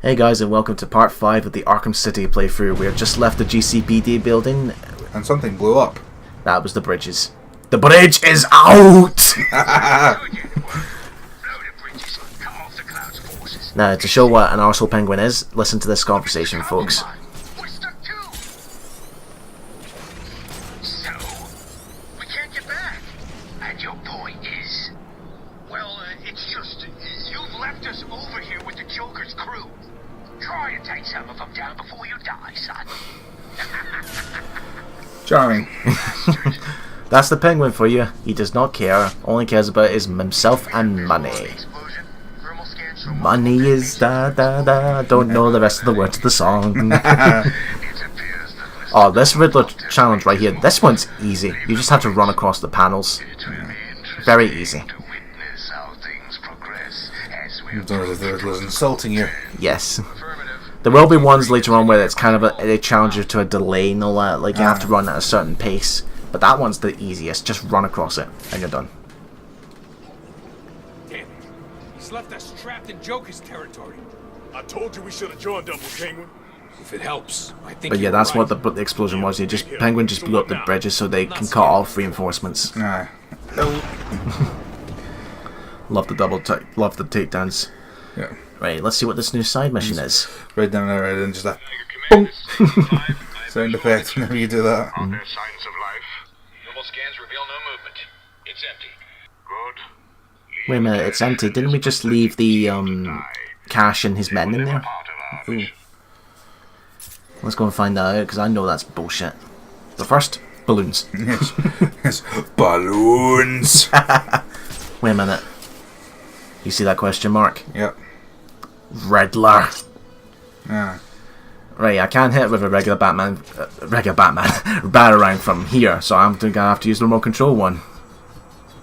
Hey guys, and welcome to part 5 of the Arkham City playthrough. We have just left the GCPD building. And something blew up. That was the bridges. The bridge is out! Now, to show what an arsehole penguin is, listen to this conversation, folks. So, we can't get back. And your point is? Well, it's just, you've left us over here with the Joker's crew. Try and take some of them down before you die, son. Charming. That's the penguin for you. He does not care. All he cares about is himself and money. Money is da da da. Don't know the rest of the words of the song. Oh, this Riddler challenge right here. This one's easy. You just have to run across the panels. Very easy. The Riddler's insulting you. Yes. There will be ones later on where it's kind of a challenge you to a delay and all that. Like you have to run at a certain pace. But that one's the easiest. Just run across it and you're done. Damn. He's left us trapped in Joker's territory. I told you we should have joined Double Penguin. If it helps, I think. But yeah, that's what the explosion was. Penguin just blew up the bridges so they can cut off reinforcements. Aye. Love the love the takedowns. Yeah. Right, let's see what this new side mission is. Right down there, right, and just that boom sound effect whenever you do that. Are there signs of life? Normal scans reveal no movement. It's empty. Good. Wait a minute, it's empty. Didn't we just leave the Cash and his men in there? Ooh. Let's go and find that out, because I know that's bullshit. But first, balloons. Yes. Balloons. Wait a minute. You see that question mark? Yep. Riddler. Ah. Right, I can't hit with a regular batarang from here, so I'm gonna have to use the remote control one.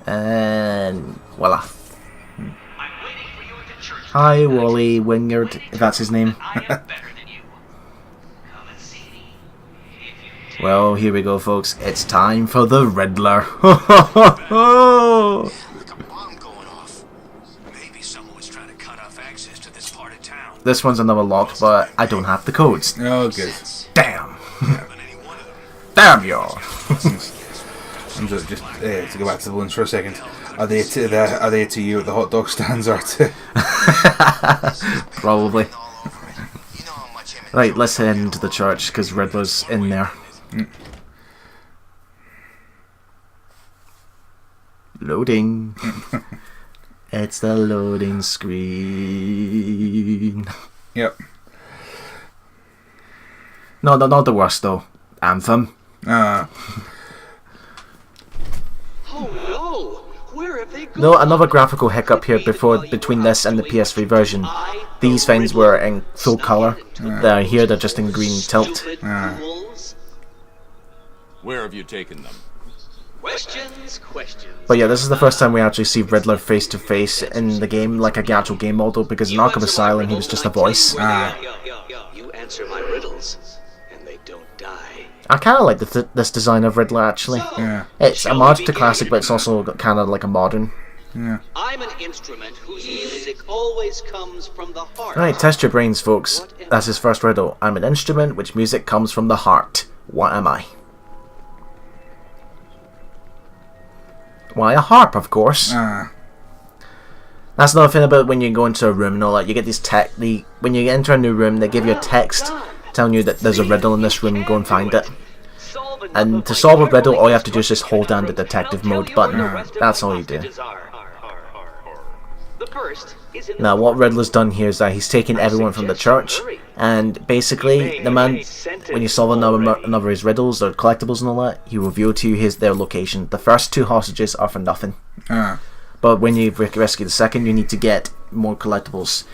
And voila. Hi, Wally Wingard, if that's his name. Well, here we go, folks. It's time for the Riddler. This one's another lock, but I don't have the codes. Oh, good. Damn. Damn you. I'm just to go back to the balloons for a second. Are they to you at the hot dog stands or to? Probably. Right, let's head into the church because Riddler's in there. Loading. It's the loading screen. Yep. No, not the worst though. Anthem. Ah. Oh no! Where have they gone? No, another graphical hiccup here between this and the PS3 version. These things were in full colour. Here they're just in green tilt. Where have you taken them? Questions. But yeah, this is the first time we actually see Riddler face to face in the game, like a actual game model, because in Arkham Asylum he was just a voice. You answer my riddles, and they don't die. I kind of like this design of Riddler, actually. Yeah. It's a mod to classic, but it's also kind of like a modern. Yeah. I'm an instrument whose music always comes from the heart. Right, test your brains, folks. That's his first riddle. I'm an instrument which music comes from the heart. What am I? Why, a harp, of course. Ah. That's another thing about when you go into a room and all that. You get these when you enter a new room, they give you a text telling you that there's a riddle in this room. Go and find it. And to solve a riddle, all you have to do is just hold down the detective mode button. That's all you do. Now, what Riddler's done here is that he's taken everyone from the church, and basically, the man, when you solve another of his riddles or collectibles and all that, he will reveal to you their location. The first 2 hostages are for nothing. Ah. But when you rescue the second, you need to get more collectibles.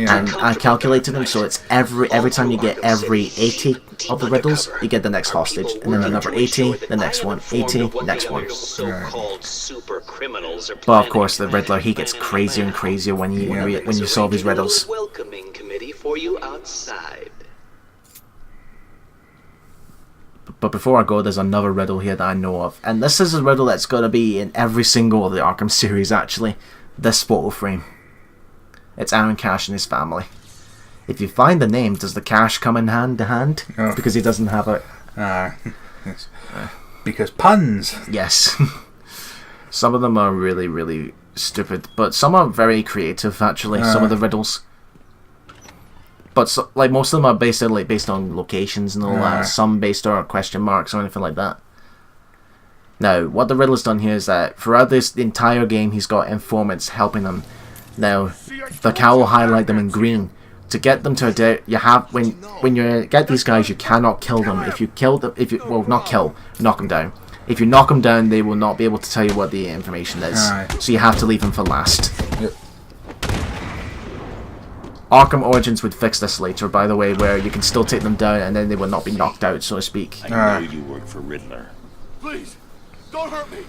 And I calculated them, so it's every time you get every 80 of the riddles, you get the next hostage, and then another 80, the next one, 80, next one. But of course, the Riddler, he gets crazier and crazier when you solve his riddles. Welcoming committee for you outside. But before I go, there's another riddle here that I know of. And this is a riddle that's going to be in every single of the Arkham series, actually. This photo frame. It's Aaron Cash and his family. If you find the name, does the cash come in hand to hand? Oh. Because he doesn't have it. Yes. Because puns. Yes. Some of them are really, really stupid, but some are very creative, actually, some of the riddles. But so, like most of them are based on locations and all that. Some based on question marks or anything like that. Now, what the Riddler's done here is that throughout the entire game, he's got informants helping him. Now, the cow will highlight them in green. To get them to a day, you have when you get these guys, you cannot kill them. If you kill them, knock them down. If you knock them down, they will not be able to tell you what the information is. So you have to leave them for last. Yep. Arkham Origins would fix this later, by the way, where you can still take them down and then they will not be knocked out, so to speak. I know you work for Riddler. Please, don't hurt me.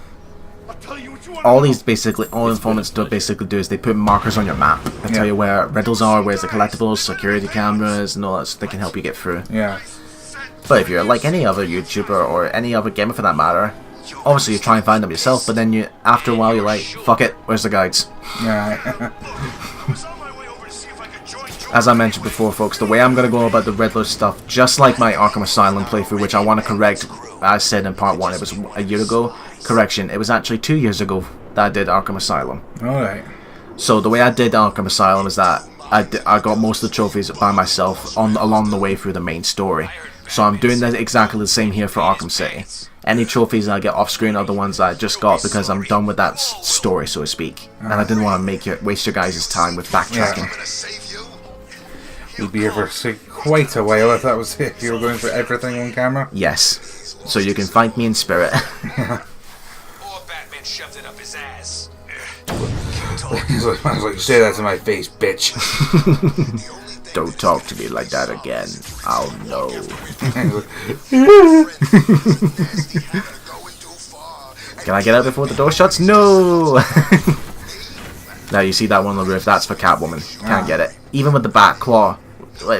I'll tell you what you want. All informants do is they put markers on your map. They tell you where riddles are, where's the collectibles, security cameras, and all that, so they can help you get through. Yeah. But if you're like any other YouTuber or any other gamer for that matter, obviously you try and find them yourself, but then after a while you're like, fuck it, where's the guides? Yeah. As I mentioned before, folks, the way I'm going to go about the Riddler stuff, just like my Arkham Asylum playthrough, which I want to correct, I said in part 1, it was a year ago. Correction, it was actually 2 years ago that I did Arkham Asylum. Alright. So the way I did Arkham Asylum is that I got most of the trophies by myself along the way through the main story. So I'm doing that exactly the same here for Arkham City. Any trophies I get off screen are the ones I just got because I'm done with that story, so to speak. And I didn't want to waste your guys' time with backtracking. You'd be here for quite a while if that was it. If you were going for everything on camera. Yes. So you can find me in spirit. Or Batman shoved it up his ass. I was like, say that to my face, bitch. Don't talk to me like that again. I'll know. Can I get out before the door shuts? No! Now you see that one on the roof, that's for Catwoman. Can't get it. Even with the Batclaw,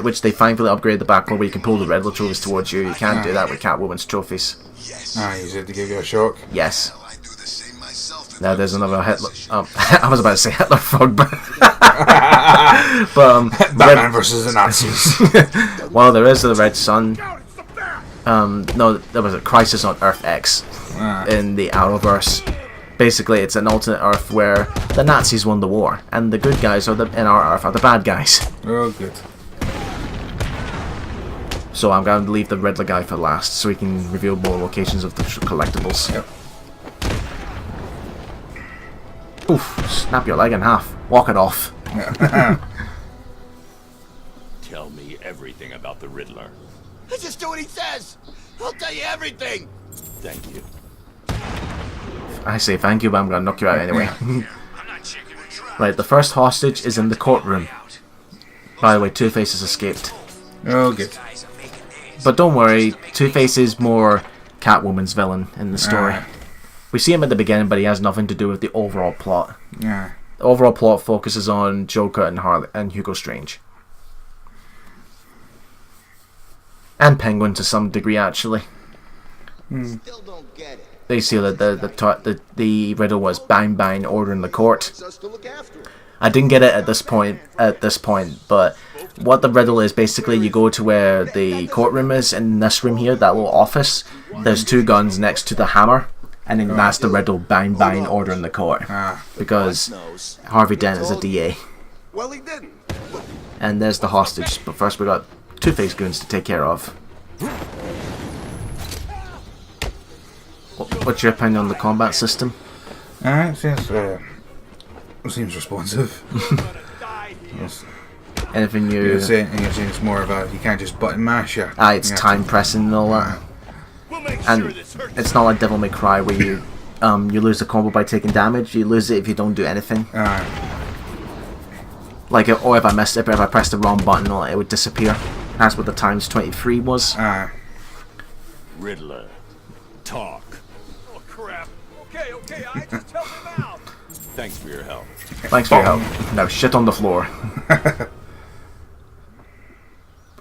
which they finally upgraded the Batclaw where you can pull the Riddler trophies towards you, you can't do that with Catwoman's trophies. Use it to give you a shock. Yes. Now there's another Hitler. I was about to say Hitler Frog, but Batman versus the Nazis. Well, there is the Red Sun. No, there was a Crisis on Earth X in the Arrowverse. Basically, it's an alternate Earth where the Nazis won the war, and the good guys in our Earth are the bad guys. Oh, good. So I'm going to leave the Riddler guy for last, so we can reveal more locations of the collectibles. Yep. Oof, snap your leg in half. Walk it off. Tell me everything about the Riddler. Just do what he says. I'll tell you everything. Thank you. I say thank you, but I'm going to knock you out anyway. Right, the first hostage is in the courtroom. By the way, Two-Face has escaped. Oh, good. But don't worry, Two-Face is more Catwoman's villain in the story. We see him at the beginning, but he has nothing to do with the overall plot. Yeah. The overall plot focuses on Joker and Hugo Strange. And Penguin to some degree, actually. Still don't get it. They see that the riddle was bang order in the court. I didn't get it at this point, but what the riddle is, basically you go to where the courtroom is, in this room here, that little office. There's two guns next to the hammer, and then that's the riddle, bang order in the court. Because Harvey Dent is a DA. Well, he didn't. And there's the hostage, but first we got Two-Face goons to take care of. What's your opinion on the combat system? Seems responsive. Yes. Anything new? You're saying it's more of a, you can't just button mash it. It's time pressing and all that. And it's not like Devil May Cry where you lose the combo by taking damage. You lose it if you don't do anything. Like, or if I messed up, if I pressed the wrong button, it would disappear. That's what the times 23 was. Riddler, talk. Oh, crap. Okay, I just help him out. Thanks for your help. Thanks for your help. Now shit on the floor. But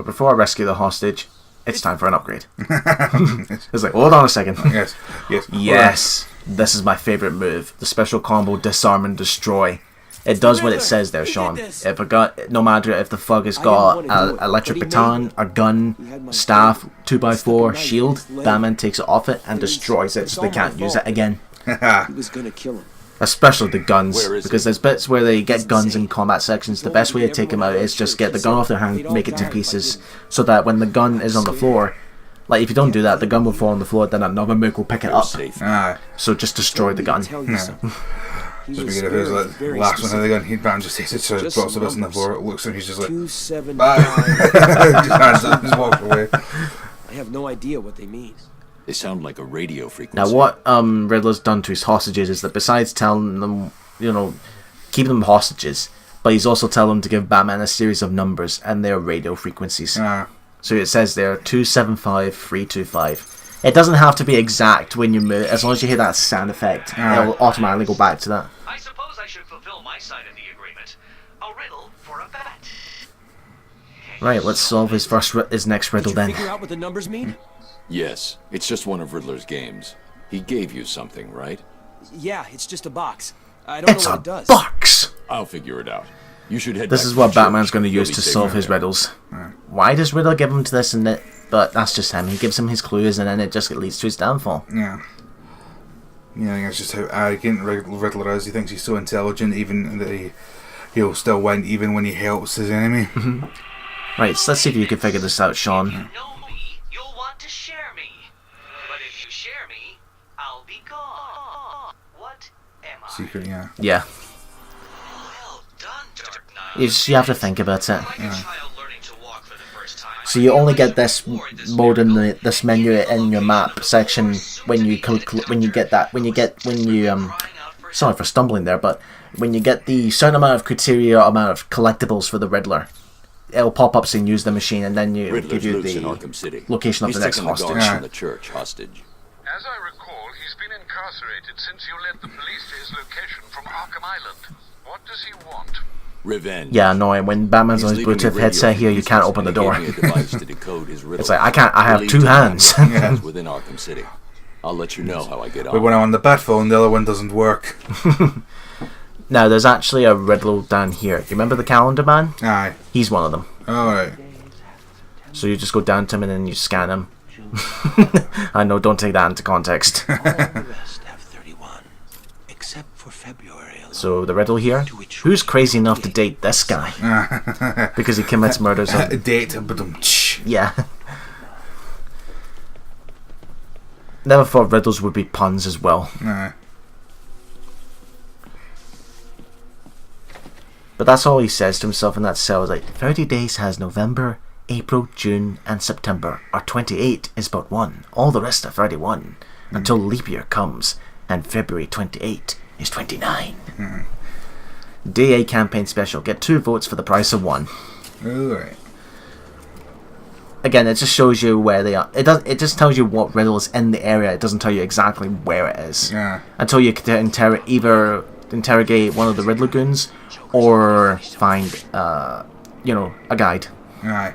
before I rescue the hostage, it's time for an upgrade. It's like, hold on a second. Yes. Yes, this is my favourite move. The special combo Disarm and Destroy. it does what it says there, Sean. If a gun, no matter if the thug has got an electric baton, a gun, staff, 2x4, shield, Batman takes it off it and destroys it so they can't use it again. He was gonna kill him. Especially the guns, because there's bits where they get guns in combat sections. The best way to take them out is just get the gun off their hand, make it to pieces, so that when the gun is on the floor, like if you don't do that, the gun will fall on the floor, then another mook will pick it up. So just destroy the gun. So if it was like the last one of the gun, Batman just takes it, so it drops the bits on the floor, it looks and he's just like, 275. bye. Just hands up, just walks away. I have no idea what they mean. They sound like a radio frequency. Now what Riddler's done to his hostages is that besides telling them, you know, keeping them hostages, but he's also telling them to give Batman a series of numbers and their radio frequencies. So it says there 275 325. It doesn't have to be exact when you move, as long as you hear that sound effect, it'll automatically go back to that. I suppose I should fulfill my side of the agreement. A riddle for a bat. Right, let's solve his next riddle then. Figure out what the numbers mean? Yes, it's just one of Riddler's games. He gave you something, right? Yeah, it's just a box. I don't It's know a what it does. box! I'll figure it out. You should head This back is to what the church. Batman's going to use You'll to be safe solve his there. riddles. Why does Riddler give him to this and that? But that's just him. He gives him his clues and then it just leads to his downfall. Yeah. Yeah, I think that's just how arrogant Riddler is. He thinks he's so intelligent, even that he'll still win, even when he helps his enemy. Right, so let's see if you can figure this out, Sean. Know me, you'll want to share me. But if you share me, I'll be gone. What am I? Secret, yeah. Yeah. Well done, Dark Knight. You have to think about it. Like a child learning to walk for the first time. So you only get this mode in this menu in your map section when you sorry for stumbling there, but when you get the certain amount of criteria, amount of collectibles for the Riddler, it'll pop up saying use the machine, and then you Riddler's give you loose in the Arkham City. location of He's the next taken the guards hostage. from the church hostage. As I recall, he's been incarcerated since you led the police to his location from Arkham Island. What does he want? Revenge. Yeah, annoying. When Batman's on He's his leaving Bluetooth me headset radio here, you can't open the door. frequencies, and he gave me a device to decode his riddle. It's like, I can't, I have Lead two to hands. hands within Arkham City. I'll let you know how I get on. But when I'm on the Batphone, the other one doesn't work. Now, there's actually a riddle down here. You remember the Calendar Man? Aye. He's one of them. Alright. So you just go down to him and then you scan him. I know, don't take that into context. All the rest have 31, except for February alone. So the riddle here, who's crazy enough to date this guy? Because he commits murders on... Date, but Yeah. Never thought riddles would be puns as well. Aye. But that's all he says to himself in that cell. Is like, 30 days has November, April, June, and September. Or 28 is but one. All the rest are 31. Until leap year comes, and February 28 is 29. Day A campaign special. Get 2 votes for the price of 1. Alright. Again, it just shows you where they are. It just tells you what riddle is in the area. It doesn't tell you exactly where it is. Yeah. Until you can either interrogate one of the Riddler goons, or find, a guide. Aye.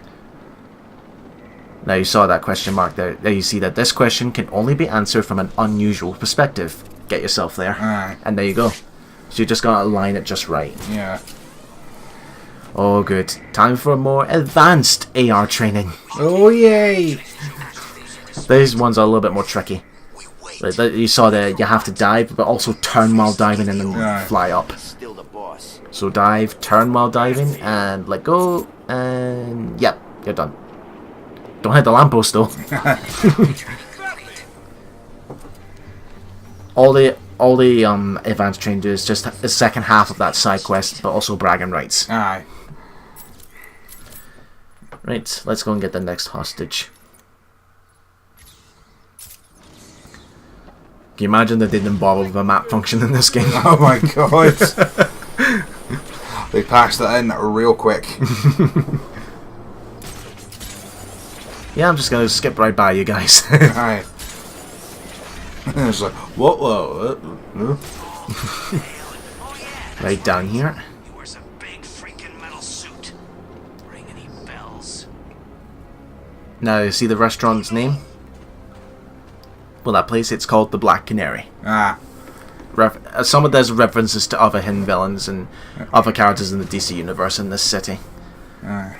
Now you saw that question mark there. There you see that this question can only be answered from an unusual perspective. Get yourself there. Aye. And there you go. So you just gotta line it just right. Yeah. Oh good. Time for more advanced AR training. Oh yay! These ones are a little bit more tricky. Like, you saw that you have to dive, but also turn while diving and then fly up. Still the boss. So dive, turn while diving, and let go, and yep, you're done. Don't hit the lamppost though. all the advanced training is just the second half of that side quest, but also bragging rights. Aye. Right, let's go and get the next hostage. Can you imagine they didn't bother with a map function in this game? Oh my god. They patched that in real quick. Yeah, I'm just gonna skip right by you guys. Aye. It's like, what? Right down here. He wears a big freaking metal suit. Ring any bells? Now, you see the restaurant's name? Well, that place, it's called the Black Canary. Ah. some of there's references to other hidden villains and other characters in the DC universe in this city.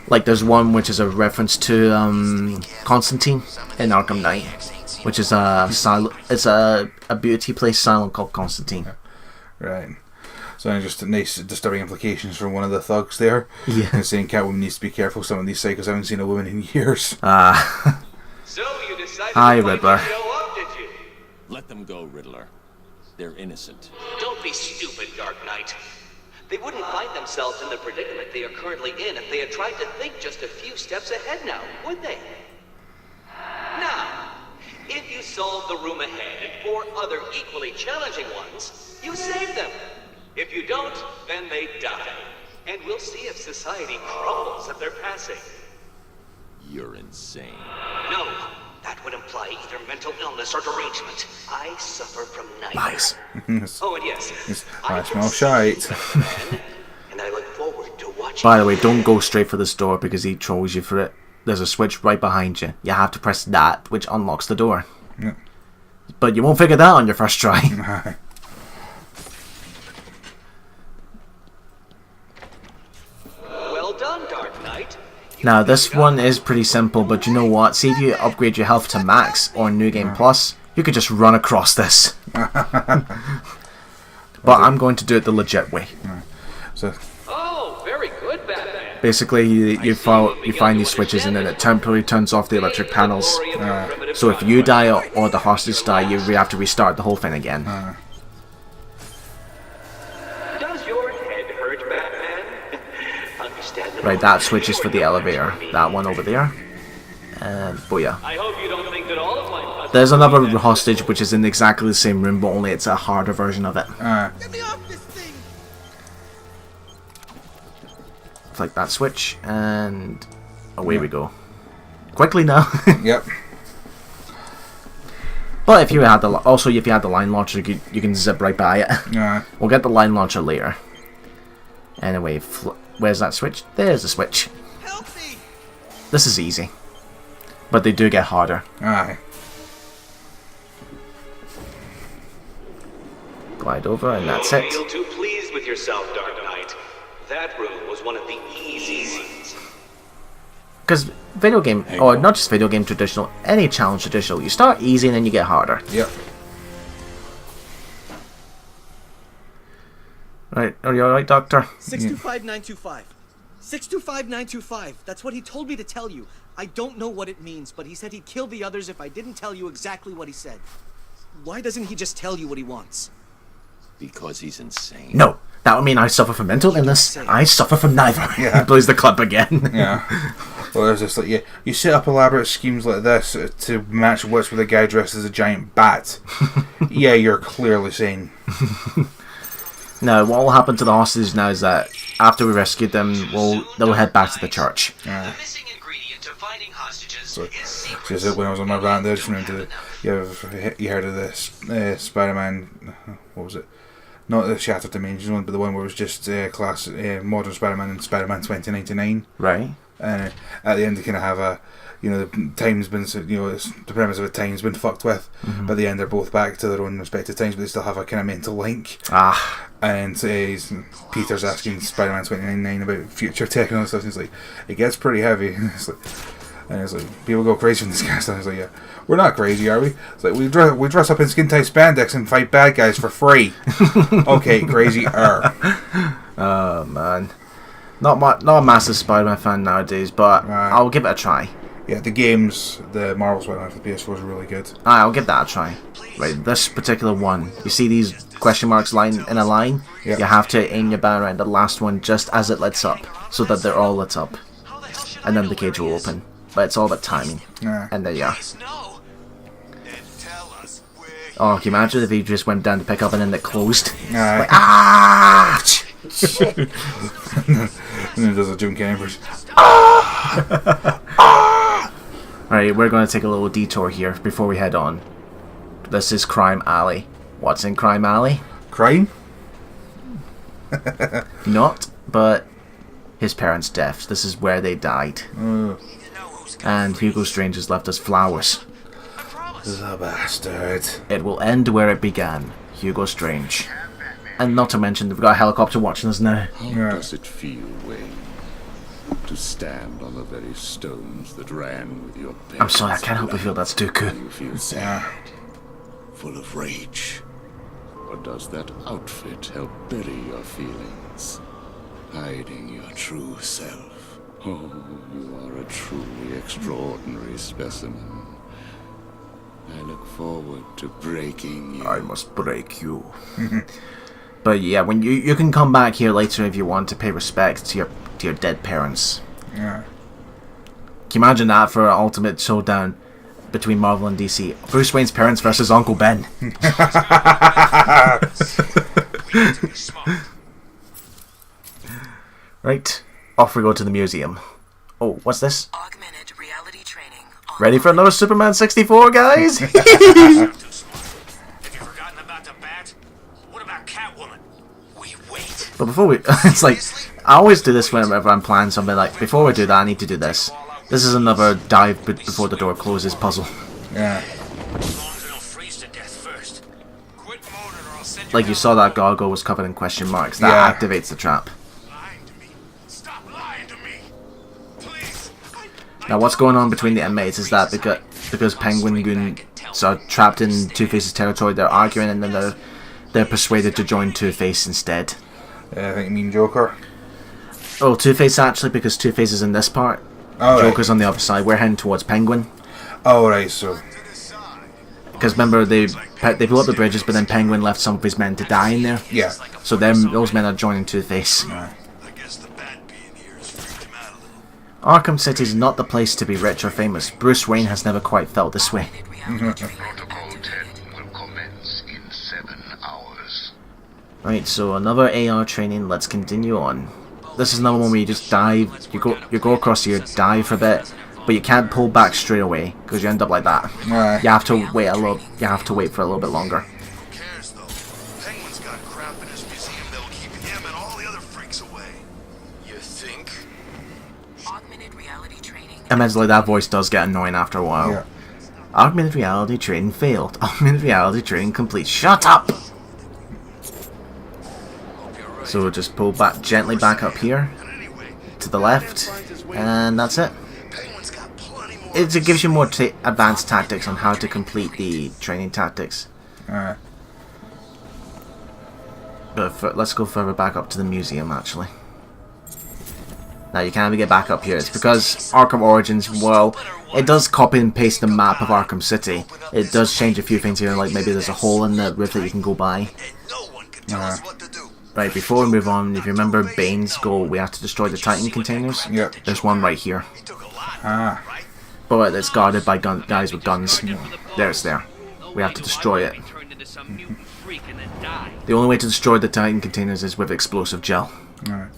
Like there's one which is a reference to Constantine in Arkham Knight, which is a beauty place silent called Constantine. Right. So just nice disturbing implications from one of the thugs there. Yeah. And saying Catwoman needs to be careful. Some of these psychos haven't seen a woman in years. So you decided Hi, to finally Riddler. show up, did you? Let them go, Riddler. They're innocent. Don't be stupid, Dark Knight. They wouldn't find themselves in the predicament they are currently in if they had tried to think just a few steps ahead now, would they? Now, if you solve the room ahead and 4 other equally challenging ones, you save them. If you don't, then they die. And we'll see if society crumbles at their passing. You're insane. No, that would imply either mental illness or derangement. I suffer from neither. Nice. Oh, and yes, I can smell see shite. Batman, and I look forward to watching. By the way, don't go straight for this door because he trolls you for it. There's a switch right behind you. You have to press that, which unlocks the door. Yeah. But you won't figure that on your first try. Well done, Dark Knight. Now this one is pretty simple, but you know what? See if you upgrade your health to max or New Game Plus, you could just run across this. But I'm going to do it the legit way. So Oh, very good, Batman. Basically, you find these switches and then it temporarily turns off the electric panels. So if you die or the hostage die, you have to restart the whole thing again. Does your head hurt, Batman? Understandable. Right, that switch is for the elevator. That one over there. And booyah. I hope you don't think that all of my There's another hostage which is in exactly the same room, but only it's a harder version of it. Get me off this thing! Flick that switch, and away we go. Quickly now. Yep. But if you had the line launcher, you can zip right by it. We'll get the line launcher later. Anyway, where's that switch? There's the switch. Help me! This is easy, but they do get harder. Aye. Glide over, and that's it. Feel too pleased with yourself, Dark Knight. That room was one of the easy ones. Because video game, or not just video game traditional, any challenge traditional, you start easy and then you get harder. Yep. Right, are you alright, Doctor? 625925. 625925. That's what he told me to tell you. I don't know what it means, but he said he'd kill the others if I didn't tell you exactly what he said. Why doesn't he just tell you what he wants? Because he's insane. No, that would mean I suffer from mental illness. I suffer from neither. Yeah. He plays the clip again. Yeah. Well, there's this like you set up elaborate schemes like this to match what's with a guy dressed as a giant bat. Yeah, you're clearly sane. Now, what will happen to the hostages now is that after we rescued them, they'll head back to the church. The missing ingredient to finding hostages is secrecy. Just when I was on my rant there, just remember you heard of this Spider-Man? What was it? Not the Shattered Dimensions one, but the one where it was just Modern Spider-Man and Spider-Man 2099. Right. At the end, they kind of have a, the time's been, the premise of it, time's been fucked with. Mm-hmm. But at the end, they're both back to their own respective times, but they still have a kind of mental link. And Peter's asking Spider-Man 2099 about future tech and all that stuff. And he's like, it gets pretty heavy. And it's like, people go crazy from this kind of stuff. He's like, yeah, we're not crazy, are we? It's like, we dress up in skin-tight spandex and fight bad guys for free. Okay, crazy. Oh man, not a massive Spider-Man fan nowadays, but I'll give it a try. Yeah, the Marvel Spider-Man for the PS4 is really good. I'll give that a try. Right, this particular one, you see these question marks in a line? Yep. You have to aim your banner at the last one just as it lights up, so that they're all lit up. And then the cage will open. But it's all about timing. And there you are. Oh, can you imagine if he just went down to pick up and then it closed? Like, And then there's a Jim Carrey version. Alright, we're going to take a little detour here before we head on. This is Crime Alley. What's in Crime Alley? Crime? Not, but his parents' deaths. This is where they died. And Hugo Strange has left us flowers. The bastard. It will end where it began. Hugo Strange. And not to mention, we've got a helicopter watching us now. How does it feel, Wayne, to stand on the very stones that ran with your parents? I'm sorry, I can't help but feel that's Dooku. You feel sad, full of rage. Or does that outfit help bury your feelings, hiding your true self? Oh, you are a truly extraordinary specimen. I look forward to breaking you. I must break you. But yeah, when you can come back here later if you want to pay respect to your dead parents. Yeah. Can you imagine that for an ultimate showdown between Marvel and DC? Bruce Wayne's parents versus Uncle Ben. Right, off we go to the museum. Oh, what's this? Augmented reality training. Ready for another Superman 64, guys? Have you forgotten about the bat? What about Catwoman? We wait. But before we... it's like... I always do this whenever I'm planning something, like, before we do that, I need to do this. This is another dive before the door closes puzzle. Yeah. Like, you saw that goggle was covered in question marks. That activates the trap. Now, what's going on between the inmates is that because Penguin Goons are trapped in Two-Face's territory, they're arguing, and then they're persuaded to join Two-Face instead. I think you mean Joker. Oh, Two-Face actually, because Two-Face is in this part. Oh, Joker's on the other side. We're heading towards Penguin. Oh, right, so... Because remember, they blew up the bridges, but then Penguin left some of his men to die in there. Yeah. So those men are joining Two-Face. Arkham City is not the place to be rich or famous. Bruce Wayne has never quite felt this way. Protocol 10 will commence in 7 hours. Right, so another AR training. Let's continue on. This is another one where you just dive. You go across here, dive for a bit, but you can't pull back straight away because you end up like that. You have to wait a little. You have to wait for a little bit longer. Who cares though? Penguin's got crap in his museum that'll keep him and all the other freaks away. You think? Augmented reality training. Immensely, that voice does get annoying after a while. Yeah. Augmented reality training failed. Augmented reality training complete. Shut up! So we'll just pull back gently back up here to the left, and that's it. It gives you more advanced tactics on how to complete the training tactics. Alright. But let's go further back up to the museum actually. Now you can't even get back up here. It's because Arkham Origins, well, it does copy and paste the map of Arkham City. It does change a few things here, like maybe there's a hole in the roof that you can go by. Right, before we move on, if you remember Bane's goal, we have to destroy the Titan containers. Yep. There's one right here. Ah. But it's guarded by guys with guns. There, it's there. We have to destroy it. The only way to destroy the Titan containers is with explosive gel. Alright.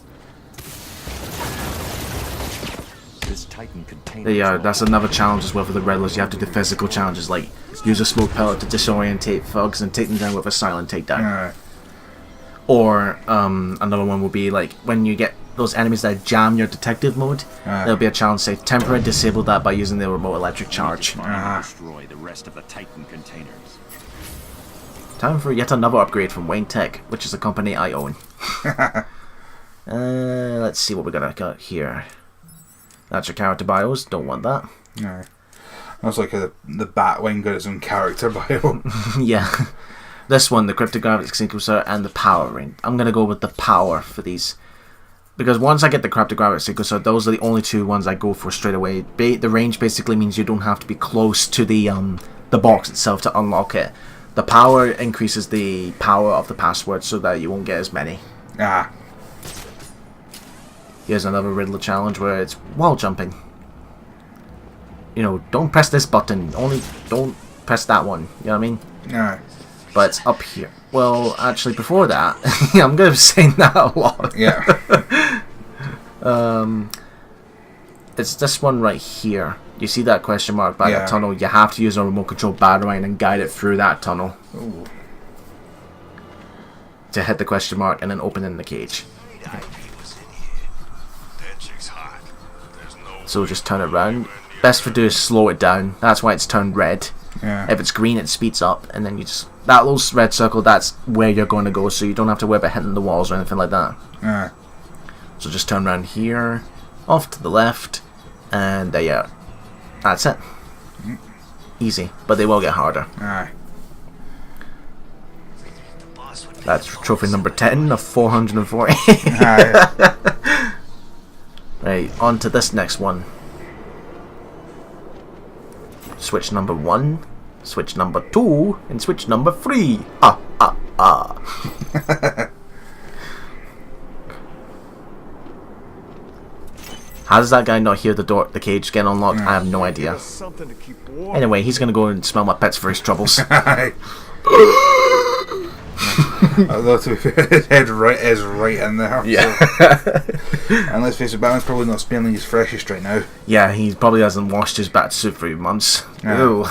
Yeah, that's another challenge as well for the Riddlers. You have to do physical challenges like use a smoke pellet to disorientate thugs and take them down with a silent takedown. Alright. Or another one will be like when you get those enemies that jam your detective mode, there'll be a challenge say temporarily disable that by using the remote electric charge. Destroy the rest of the Titan containers. Time for yet another upgrade from Wayne Tech, which is a company I own. Let's see what we're gonna got here. That's your character bios. Don't want that. No. That's like the Batwing got its own character bio. Yeah. This one, the cryptographic sequencer and the power ring. I'm gonna go with the power for these. Because once I get the cryptographic sequencer, those are the only two ones I go for straight away. The range basically means you don't have to be close to the box itself to unlock it. The power increases the power of the password so that you won't get as many. Ah. Here's another Riddler challenge where it's wall jumping. You know, don't press this button. Only don't press that one. You know what I mean? Alright. But it's up here. Well, actually, before that, I'm going to be saying that a lot. Yeah. It's this one right here. You see that question mark by that tunnel? You have to use a remote control batarang and guide it through that tunnel. Ooh. To hit the question mark and then open in the cage. So just turn it around. Best to do is slow it down. That's why it's turned red. Yeah. If it's green, it speeds up, and then you just that little red circle, that's where you're going to go, so you don't have to worry about hitting the walls or anything like that. So just turn around here, off to the left, and yeah, that's it. Easy, but they will get harder. That's trophy number 10 of 440. Right, on to this next one. Switch number 1, switch number 2, and switch number 3. How does that guy not hear the cage get unlocked? I have no idea. Anyway, he's gonna go and smell my pets for his troubles. Although to be fair, his head is right in there. Yeah. So. And let's face it, Batman's probably not smelling his freshest right now. Yeah, he probably hasn't washed his bat suit for months. Yeah. Ew.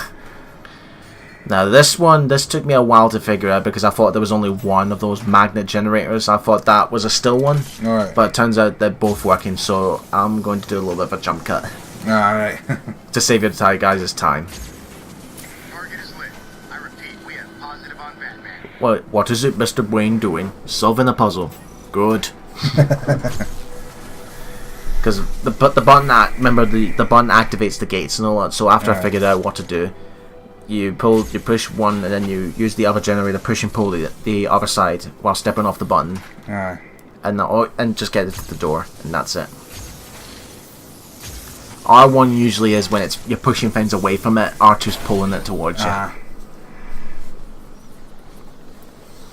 Now this took me a while to figure out because I thought there was only one of those magnet generators. I thought that was a still one. Alright. But it turns out they're both working, so I'm going to do a little bit of a jump cut. Alright. To save your guys' time. Target is lit. I repeat, we have positive on Batman. What is it Mr. Wayne doing? Solving a puzzle. Good. Because the button the button activates the gates and all that. So after I figured out what to do, you push one, and then you use the other generator, push and pull the other side while stepping off the button, and just get it to the door, and that's it. R1 usually is when you're pushing things away from it. R2's pulling it towards you.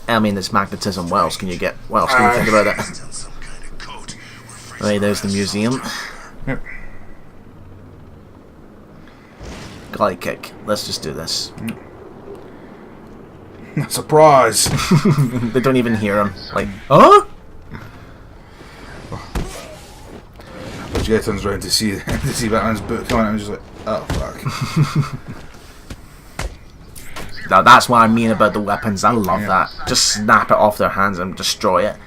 I mean, it's magnetism. What else can you get? What else can you think about it? Right, there's the museum. Yep. Glide kick. Let's just do this. Surprise! They don't even hear him. Like, huh? But Jay turns around to see Batman's boot coming out and just like, oh fuck. Now that's what I mean about the weapons. I love that. Just snap it off their hands and destroy it.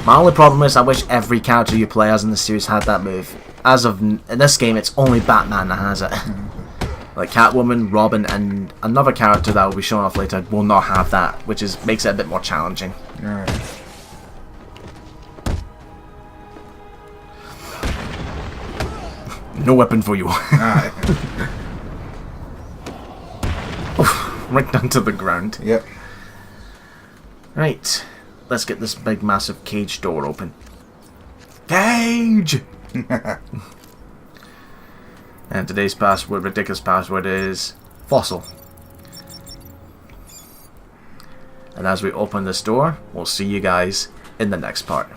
My only problem is I wish every character you play as in the series had that move. As of in this game, it's only Batman that has it. Like Catwoman, Robin, and another character that will be shown off later will not have that, which makes it a bit more challenging. No weapon for you. Right down to the ground. Yep. Right. Let's get this big massive cage door open. Cage! And today's ridiculous password is fossil. And as we open this door, we'll see you guys in the next part.